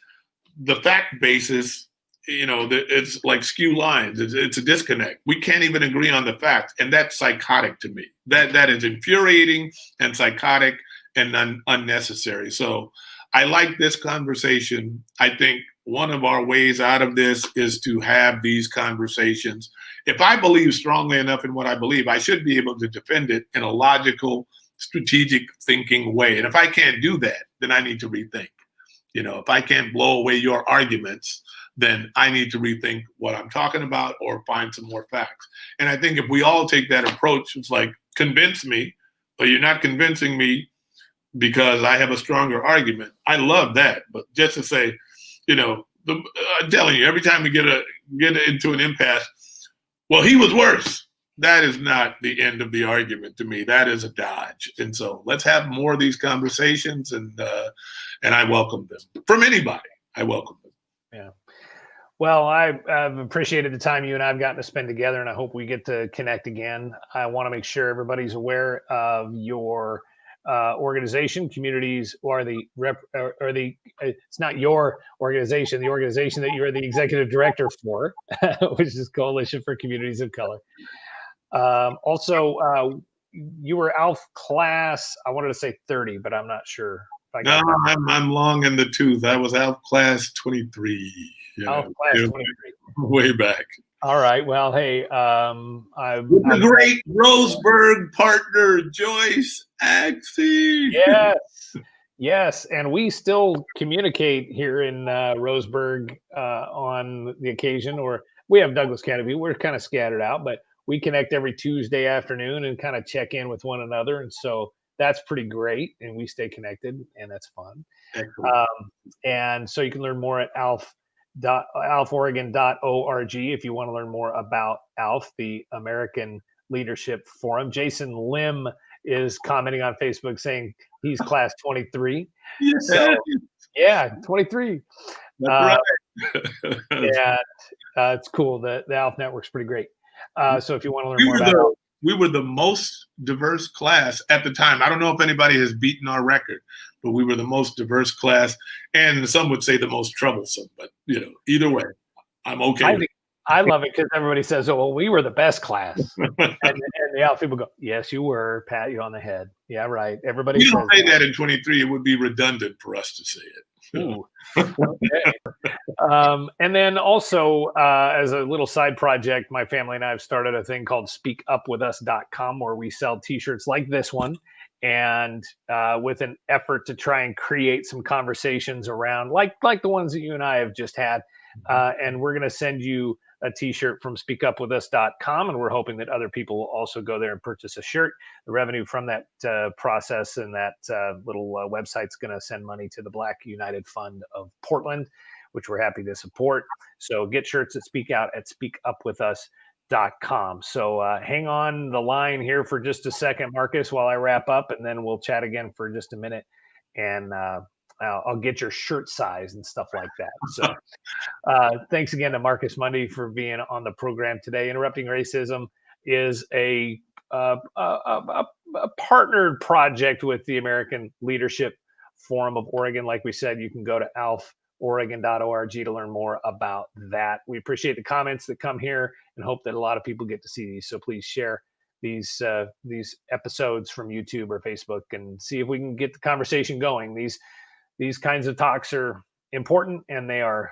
the fact basis, it's like skew lines. It's a disconnect. We can't even agree on the facts. And that's psychotic to me. That is infuriating and psychotic and unnecessary. So I like this conversation. I think one of our ways out of this is to have these conversations. If I believe strongly enough in what I believe, I should be able to defend it in a logical, strategic thinking way. And if I can't do that, then I need to rethink. If I can't blow away your arguments, then I need to rethink what I'm talking about or find some more facts. And I think if we all take that approach, it's like, convince me, but you're not convincing me because I have a stronger argument. I love that. But just to say, I'm telling you, every time we get into an impasse, well, he was worse. That is not the end of the argument to me. That is a dodge. And so let's have more of these conversations, and I welcome them. From anybody, I welcome them. Yeah. Well, I've appreciated the time you and I've gotten to spend together, and I hope we get to connect again. I want to make sure everybody's aware of your organization, communities, or it's not your organization, the organization that you're the executive director for, which is Coalition for Communities of Color. Also, you were ALF class, I wanted to say 30, but I'm not sure if I got that. I'm long in the tooth. I was ALF class 23. ALF class 23. Way back. All right. Well, hey, the great Roseburg partner, Joyce Axie. Yes, and we still communicate here in Roseburg on the occasion, or we have Douglas County. We're kind of scattered out, but we connect every Tuesday afternoon and kind of check in with one another, and so that's pretty great, and we stay connected, and that's fun. And so you can learn more at alforegon.org if you want to learn more about ALF, the American Leadership Forum. Jason Lim is commenting on Facebook saying he's class 23. Yes. So, yeah, 23. That's right. It's cool. The ALF network's pretty great. So if you want to learn more about ALF. We were the most diverse class at the time. I don't know if anybody has beaten our record, but we were the most diverse class, and some would say the most troublesome. But either way, I'm okay. I love it because everybody says, "Oh, well, we were the best class," and the ALF people go, "Yes, you were." Pat you on the head. Yeah, right. Everybody. You don't say that in 23. It would be redundant for us to say it. Ooh. Okay. And then also, as a little side project, my family and I have started a thing called speakupwithus.com where we sell t-shirts like this one, and with an effort to try and create some conversations around like the ones that you and I have just had. And we're going to send you a t-shirt from speakupwithus.com, and we're hoping that other people will also go there and purchase a shirt. The revenue from that process and that little website's going to send money to the Black United Fund of Portland, which we're happy to support. So get shirts at speakupwithus.com. So hang on the line here for just a second, Marcus, while I wrap up, and then we'll chat again for just a minute, and I'll get your shirt size and stuff like that. So thanks again to Marcus Mundy for being on the program today. Interrupting Racism is a partnered project with the American Leadership Forum of Oregon. Like we said, you can go to alforegon.org to learn more about that. We appreciate the comments that come here and hope that a lot of people get to see these. So please share these episodes from YouTube or Facebook and see if we can get the conversation going. These kinds of talks are important, and they are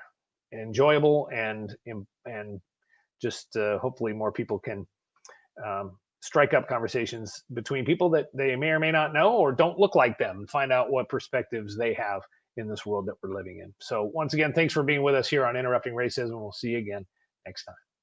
enjoyable, and just hopefully more people can strike up conversations between people that they may or may not know or don't look like them, and find out what perspectives they have in this world that we're living in. So once again, thanks for being with us here on Interrupting Racism. We'll see you again next time.